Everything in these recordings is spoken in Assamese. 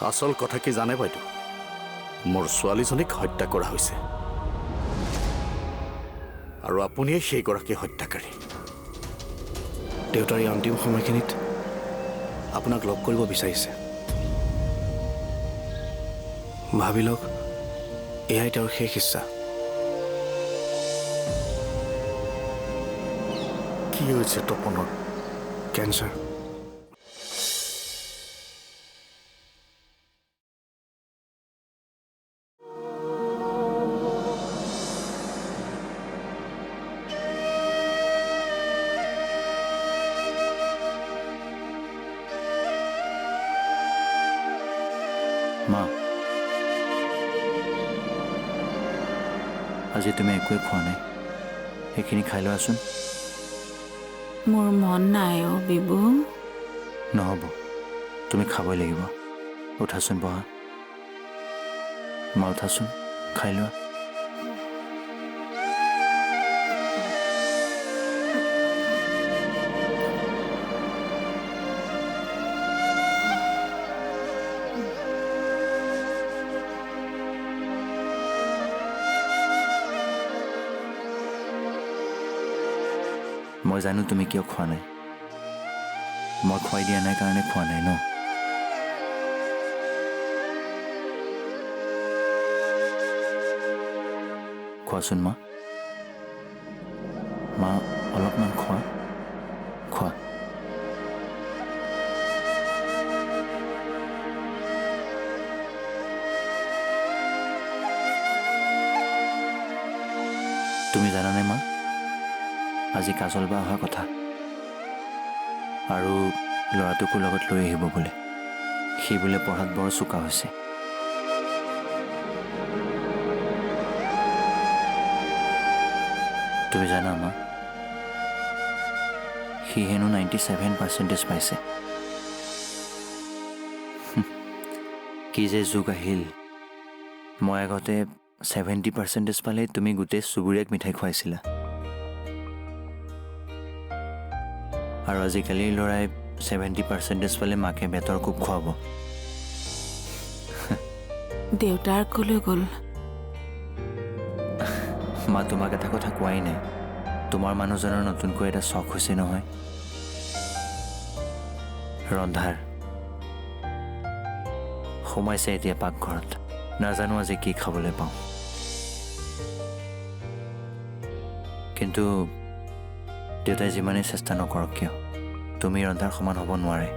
আচল কথা কি জানে বাইদেউ? মোৰ ছোৱালীজনীক হত্যা কৰা হৈছে আৰু আপুনিয়ে সেইগৰাকী হত্যাকাৰী। দেউতাৰ এই অন্তিম সময়খিনিত আপোনাক লগ কৰিব বিচাৰিছে। ভাবি লওক, এয়াই তেওঁৰ শেষ ইচ্ছা। কি হৈছে তপনৰ? কেঞ্চাৰ। মা, আজি তুমি একোৱে খোৱা নাই, সেইখিনি খাই লোৱাচোন। মোৰ মন নাই অ' বিবু। নহ'ব, তুমি খাবই লাগিব। উঠাচোন, বহা। মা উঠাচোন, খাই লোৱা। মই জানো তুমি কিয় খোৱা নাই। মই খুৱাই দিয়া নাই কাৰণে খোৱা নাই ন? খোৱাচোন মা। মা, অলপমান খোৱা। খোৱা। তুমি জানানে মা, আজি কাজল বা অহা কথা, আৰু ল'ৰাটোকো লগত লৈ আহিব বোলে। সি বোলে পঢ়াত বৰ চোকা হৈছে। তুমি জানা মা, সি হেনো 97% পাইছে। কি যে যুগ আহিল। মই আগতে 70% পালেই তুমি গোটেই চুবুৰীয়াক মিঠাই খুৱাইছিলা, আৰু আজিকালিৰ ল'ৰাই 70% পালে মাকে বেতৰ কোব খুৱাব। দেউতাৰ কলৈ গ'ল? মা, তোমাক এটা কথা কোৱাই নাই। তোমাৰ মানুহজনৰ নতুনকৈ এটা চখ হৈছে নহয়, ৰন্ধাৰ। সোমাইছে এতিয়া পাকঘৰত। নাজানো আজি কি খাবলৈ পাওঁ। কিন্তু দেউতাই যিমানেই চেষ্টা নকৰক কিয়, তুমি ৰন্ধাৰ সমান হ'ব নোৱাৰে।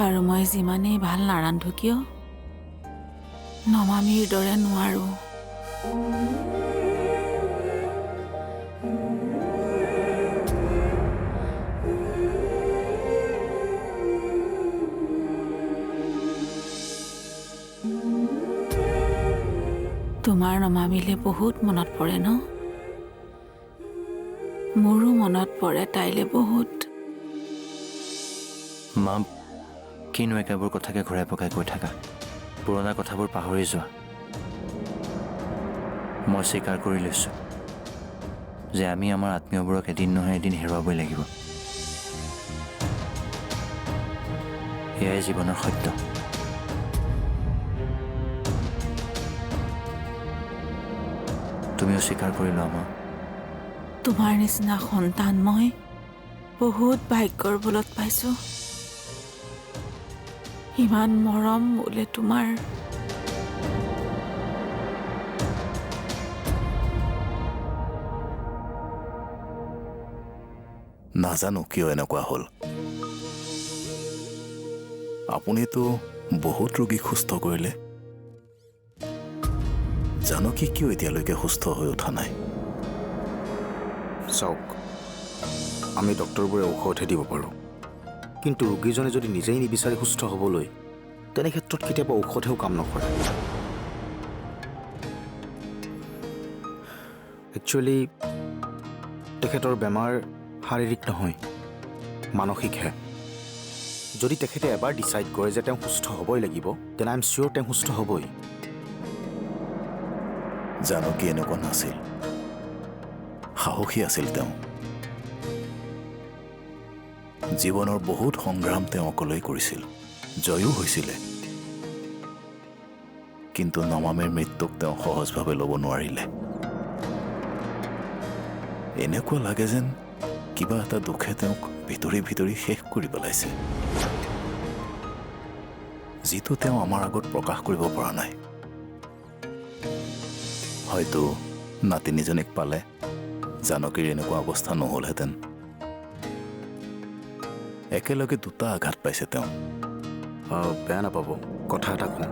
আৰু মই যিমানেই ভাল নাৰান্ধো কিয়, নমামীৰ দৰে নোৱাৰো। তোমাৰ নমামিলে বহুত মনত পৰে ন? মোৰো মনত পৰে তাইলে বহুত। মা, কিনো একেবোৰ কথাকে ঘূৰাই পকাই কৈ থাকা। পুৰণা কথাবোৰ পাহৰি যোৱা। মই স্বীকাৰ কৰি লৈছোঁ যে আমি আমাৰ আত্মীয়বোৰক এদিন নহয় এদিন হেৰুৱাবই লাগিব। এয়াই জীৱনৰ সত্য। তুমিও স্বীকাৰ কৰি লোৱা মা। তোমাৰ নিচিনা সন্তান মই বহুত ভাগ্যৰ বলত পাইছো। ইমান মৰম বোলে তোমাৰ। নাজানো কিয় এনেকুৱা হ'ল। আপুনিতো বহুত ৰোগী সুস্থ কৰিলে, জানকী কিয় এতিয়ালৈকে সুস্থ হৈ উঠা নাই? চাওক, আমি ডক্তৰবোৰে ঔষধহে দিব পাৰোঁ, কিন্তু ৰোগীজনে যদি নিজেই নিবিচাৰে সুস্থ হ'বলৈ, তেনে ক্ষেত্ৰত কেতিয়াবা ঔষধেও কাম নকৰে। একচুৱেলি তেখেতৰ বেমাৰ শাৰীৰিক নহয়, মানসিকহে। যদি তেখেতে এবাৰ ডিচাইড কৰে যে তেওঁ সুস্থ হ'বই লাগিব, তেনে আই এম চিয়'ৰ তেওঁ সুস্থ হ'বই। জানকী এনেকুৱা নাছিল, সাহসী আছিল তেওঁ। জীৱনৰ বহুত সংগ্ৰাম তেওঁ অকলেই কৰিছিল, জয়ো হৈছিলে। কিন্তু নমামীৰ মৃত্যুক তেওঁ সহজভাৱে ল'ব নোৱাৰিলে। এনেকুৱা লাগে যেন কিবা এটা দুখে তেওঁক ভিতৰি ভিতৰি শেষ কৰি পেলাইছে, যিটো তেওঁ আমাৰ আগত প্ৰকাশ কৰিব পৰা নাই। হয়তো নাতিনীজনীক পালে জানকীৰ এনেকুৱা অৱস্থা নহ'লহেঁতেন। একেলগে দুটা আঘাত পাইছে তেওঁ। বেয়া নাপাব, কথা এটা কওঁ।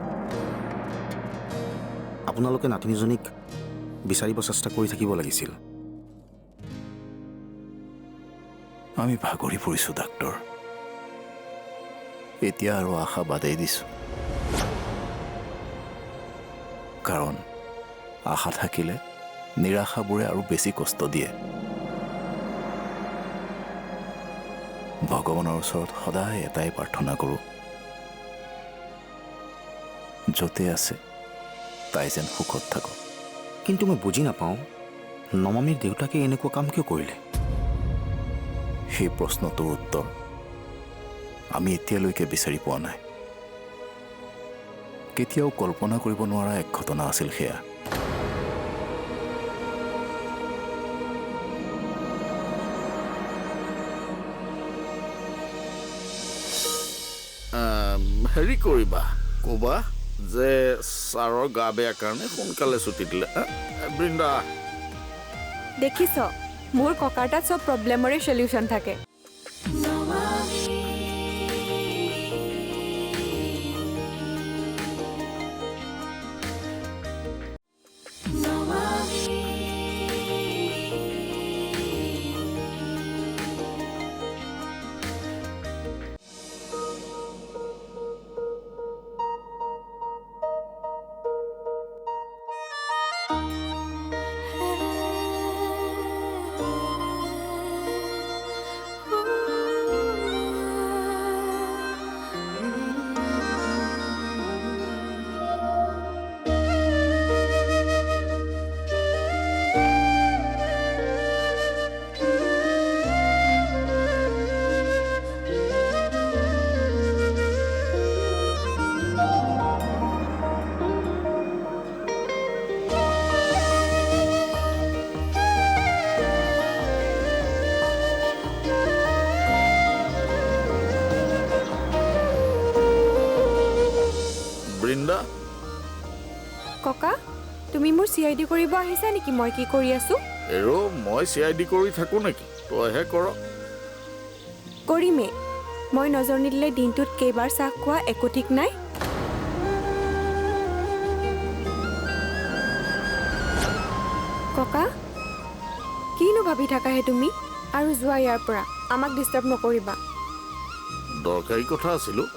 আপোনালোকে নাতিনীজনীক বিচাৰিব চেষ্টা কৰি থাকিব লাগিছিল। আমি ভাগৰি পৰিছোঁ ডাক্তৰ। এতিয়া আৰু আশা বাদেই দিছোঁ, কাৰণ আশা থাকিলে নিৰাশাবোৰে আৰু বেছি কষ্ট দিয়ে। ভগৱানৰ ওচৰত সদায় এটাই প্ৰাৰ্থনা কৰোঁ, য'তে আছে তাই যেন সুখত থাকক। কিন্তু মই বুজি নাপাওঁ, নমামীৰ দেউতাকে এনেকুৱা কাম কিয় কৰিলে? সেই প্ৰশ্নটোৰ উত্তৰ আমি এতিয়ালৈকে বিচাৰি পোৱা নাই। কেতিয়াও কল্পনা কৰিব নোৱাৰা এক ঘটনা আছিল সেয়া। হেৰি কৰিবা, ক'বা যে ছাৰৰ গা বেয়া কাৰণে সোনকালে ছুটি দিলে। বৃন্দা, দেখিছ, মোৰ ককাৰ তাত চব প্ৰব্লেমৰে চলিউশ্যন থাকে। বৃন্দা, ককা, তুমি মোৰ CID কৰিব আহিছা নেকি? মই কি কৰি আছো? এৰো মই CID কৰি থাকোঁ নেকি? তইহে কৰ। কৰিমেই। মই নজৰ নিদিলে দিনটোত কেইবাৰ চাহ খোৱা একো ঠিক নাই। ককা, কিনো ভাবি থাকাহে তুমি? আৰু যোৱা ইয়াৰ পৰা, আমাক ডিষ্টাৰ্ব নকৰিবা। দৰকাৰী কথা আছিলোঁ,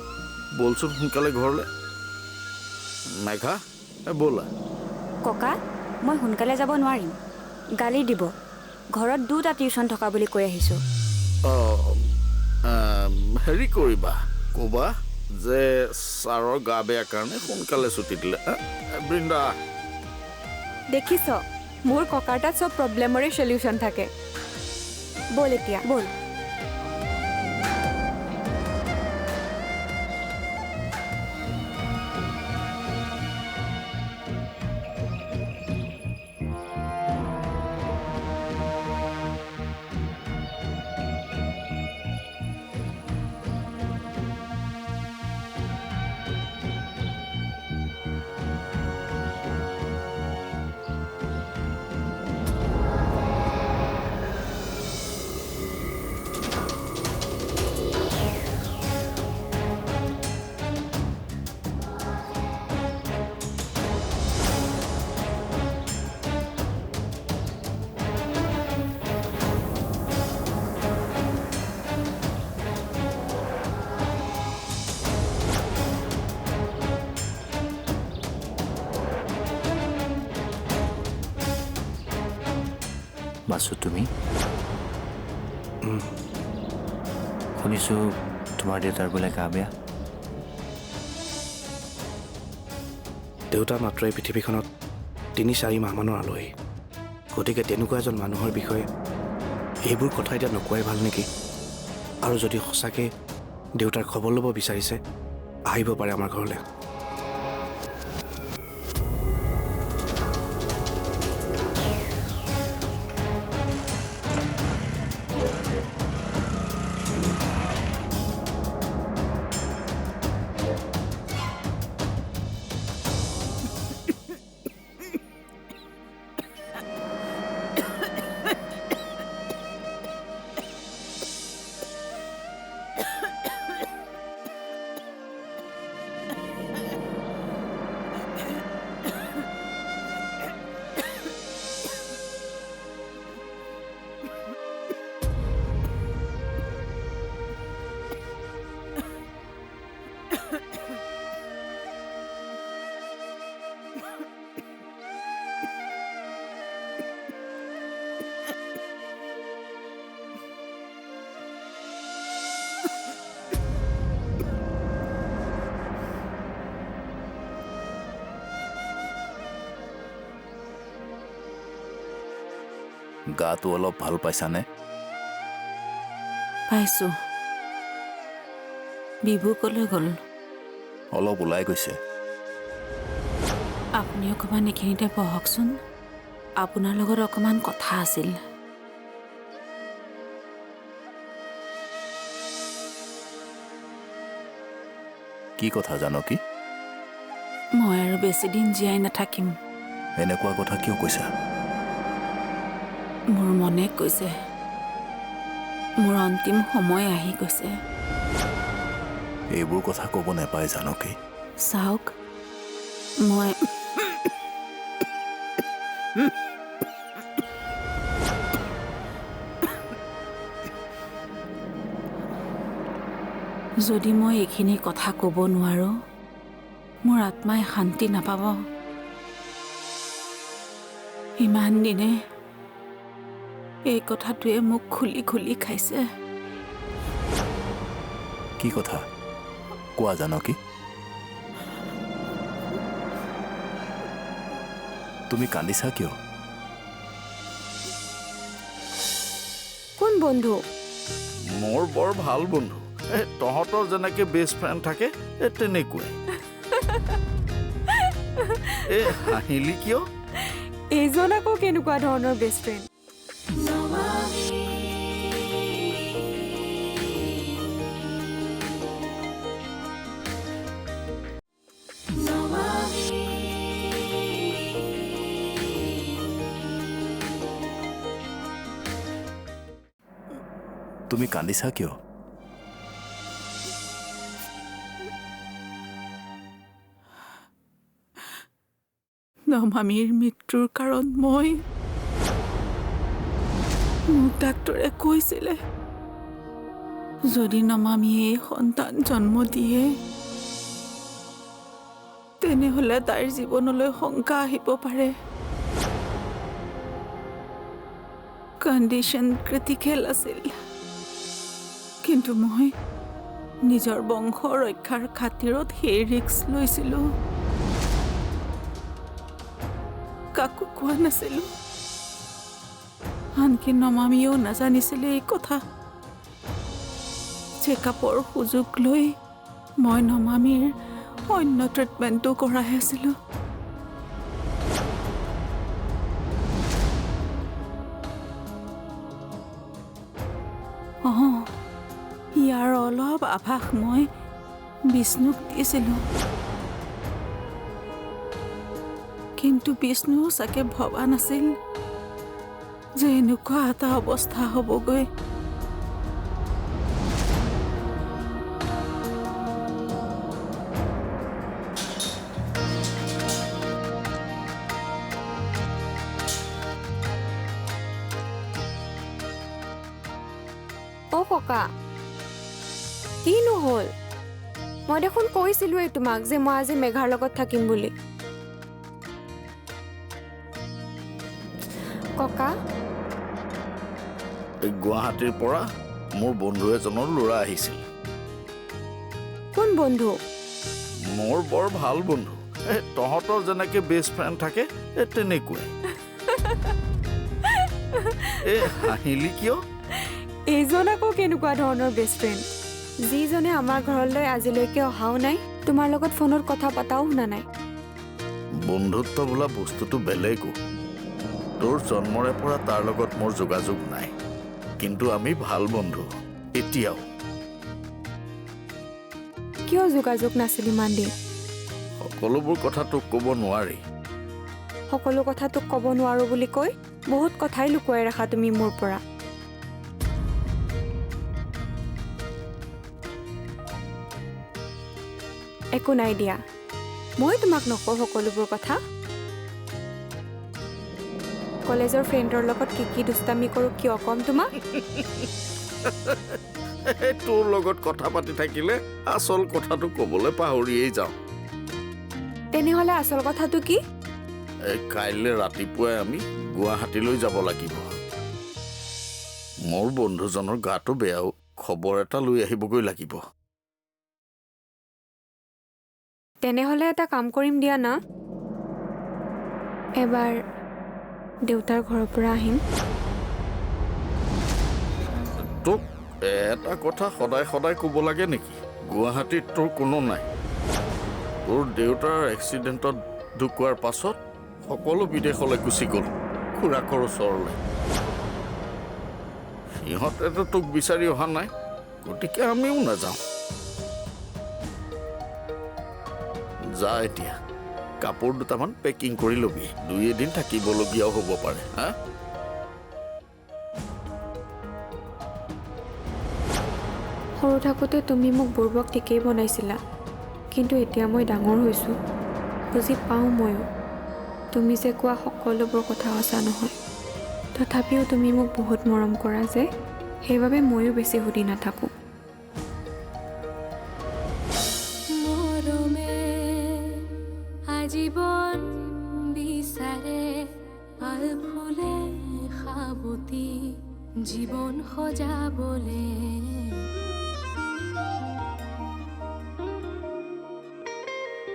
বলচোন সোনকালে ঘৰলৈ। মেঘা, ব'লা। ককা, মই সোনকালে যাব নোৱাৰিম। গালি দিব। ঘৰত দুটা টিউশ্যন থকা বুলি কৈ আহিছোঁ। হেৰি কৰিবা, ক'বা যে ছাৰৰ গা বেয়া কাৰণে সোনকালে ছুটি দিলে। বৃন্দা, দেখিছ, মোৰ ককাৰ তাত চব প্ৰব্লেমৰে চলিউশ্যন থাকে। ব'ল এতিয়া, ব'ল। বাসু, তুমি শুনিছোঁ তোমাৰ দেউতাৰ বোলে গা বেয়া। দেউতা মাত্ৰ এই পৃথিৱীখনত ৩-৪ মাহমানৰ আলহী। গতিকে তেনেকুৱা এজন মানুহৰ বিষয়ে এইবোৰ কথা এতিয়া নকোৱাই ভাল নেকি? আৰু যদি সঁচাকৈ দেউতাৰ খবৰ ল'ব বিচাৰিছে আহিব পাৰে আমাৰ ঘৰলৈ। গাটো অলপ ভাল পাইছানে? পাইছোঁ। বিভু ক'লৈ গ'ল? অলপ ওলাই গৈছে। আপুনি অকণমান এইখিনিতে বহকচোন, আপোনাৰ লগত অকণমান কথা আছিল। কি কথা জানকী? মই আৰু বেছিদিন জীয়াই নাথাকিম। এনেকুৱা কথা কিয় কৈছা? মোৰ মনে কৈছে, মোৰ অন্তিম সময় আহি গৈছে। এইবোৰ কথা ক'ব নাপায় জানকী। চাওক, মই যদি মই এইখিনি কথা ক'ব নোৱাৰোঁ, মোৰ আত্মাই শান্তি নাপাব। ইমান দিনে এই কথাটোৱে মোক খুলি খুলি খাইছে। কি কথা কোৱা জানকী? তুমি কান্দিছা কিয়? কোন বন্ধু? মোৰ বৰ ভাল বন্ধু। তহঁতৰ যেনেকে বেষ্ট ফ্ৰেণ্ড থাকে তেনেকুৱাই। হাঁহিলি কিয়? এইজন আকৌ কেনেকুৱা ধৰণৰ বেষ্ট ফ্ৰেণ্ড? তুমি কান্দিছা কিয়? নমামীৰ মৃত্যুৰ কাৰণ মোক ডাক্তৰে কৈছিলে, যদি নমামীয়ে সন্তান জন্ম দিয়ে তেনেহ'লে তাইৰ জীৱনলৈ শংকা আহিব পাৰে। কণ্ডিশ্যন ক্ৰিটিকেল আছিল, কিন্তু মই নিজৰ বংশ ৰক্ষাৰ খাতিৰত সেই ৰিস্ক লৈছিলোঁ। কাকো কোৱা নাছিলোঁ, আনকি নমামীয়েও নাজানিছিলে এই কথা। চেকআপৰ সুযোগ লৈ মই নমামীৰ অন্য ট্ৰিটমেণ্টো কৰাই আছিলোঁ। ইয়াৰ অলপ আভাস মই বিষ্ণুক দিছিলোঁ, কিন্তু বিষ্ণু চাগে ভবা নাছিল যে এনেকুৱা এটা অৱস্থা হ'বগৈ। অ' ককা, কিনো হ'ল? মই দেখোন কৈছিলোৱেই তোমাক যে মই আজি মেঘাৰ লগত থাকিম বুলি। ককা, গুৱাহাটীৰ পৰা মোৰ বন্ধু এজনৰ ল'ৰা আহিছিল। কোন বন্ধু? মোৰ বৰ ভাল বন্ধু। তহঁতৰ যেনেকে বেষ্ট ফ্ৰেণ্ড থাকে তেনেকুৱাই। হাঁহিলি কিয়? এইজন আকৌ কেনেকুৱা ধৰণৰ বেষ্ট ফ্ৰেণ্ড যিজনে আমাৰ ঘৰলৈ আজিলৈকে অহাও নাই তোমাৰ লগত ফোনত কথা পতাও শুনা নাই বন্ধুত্ব বোলা বস্তুটো বেলেগো তোৰ জন্মৰে পৰা তাৰ লগত মোৰ যোগাযোগ নাই কিন্তু আমি ভাল বন্ধু এতিয়াও কিয় যোগাযোগ নাছিল ইমান দিন সকলোবোৰ কথা তোক ক'ব নোৱাৰি সকলো কথা তোক ক'ব নোৱাৰো বুলি কৈ বহুত কথাই লুকুৱাই ৰাখা তুমি মোৰ পৰা একো নাই দিয়া মই তোমাক নকওঁ সকলোবোৰ কথা কলেজৰ ফ্ৰেণ্ডৰ লগত কি দুষ্টামি কৰোঁ কিয় ক'ম তোমাক তোৰ লগত কথা পাতি থাকিলে আচল কথাটো ক'বলৈ পাহৰিয়েই যাওঁ তেনেহ'লে আচল কথাটো কি কাইলৈ ৰাতিপুৱাই আমি গুৱাহাটীলৈ যাব লাগিব মোৰ বন্ধুজনৰ গাটো বেয়াও খবৰ এটা লৈ আহিবগৈ লাগিব তেনেহ'লে এটা কাম কৰিম দিয়া না এবাৰ দেউতাৰ ঘৰৰ পৰা আহিম তোক এটা কথা সদায় সদায় ক'ব লাগে নেকি গুৱাহাটীত তোৰ কোনো নাই তোৰ দেউতাৰ এক্সিডেণ্টত ঢুকোৱাৰ পাছত সকলো বিদেশলৈ গুচি গ'ল খুৰাকৰ ওচৰলৈ সিহঁতেতো তোক বিচাৰি অহা নাই গতিকে আমিও নাযাওঁ যা এতিয়া কাপোৰ দুটামান পেকিং কৰি ল'বি 2 দিন থাকিবলগীয়াও হ'ব পাৰে হা সৰু থাকোঁতে তুমি মোক বুৰ্বক ঠিকেই বনাইছিলা কিন্তু এতিয়া মই ডাঙৰ হৈছোঁ বুজি পাওঁ ময়ো তুমি যে কোৱা সকলোবোৰ কথা সঁচা নহয় তথাপিও তুমি মোক বহুত মৰম কৰা যে সেইবাবে ময়ো বেছি সুধি নাথাকোঁ আজীবন বিচাৰে পাল ফুলে সাবতি জীৱন সজাবলে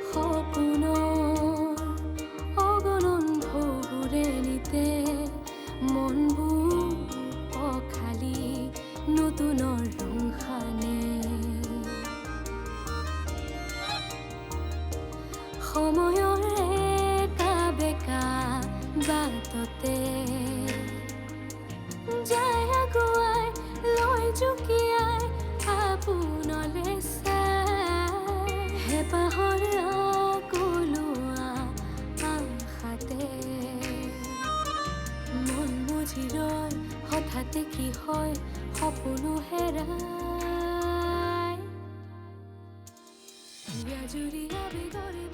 সপোনৰ অগণন ঢৌবোৰে নিতে মনবোৰ অখালি নতুনৰ ৰং সানে সময়ৰ একা বেকা বাটতে যায় আগুৱাই লৈ জুকিয়াই আপোনলে চাই হেঁপাহৰ আকলোৱা আশাতে মন বুজি ৰয় হঠাতে কি হয় সপোনো হেৰাই জুৰি আবেগৰে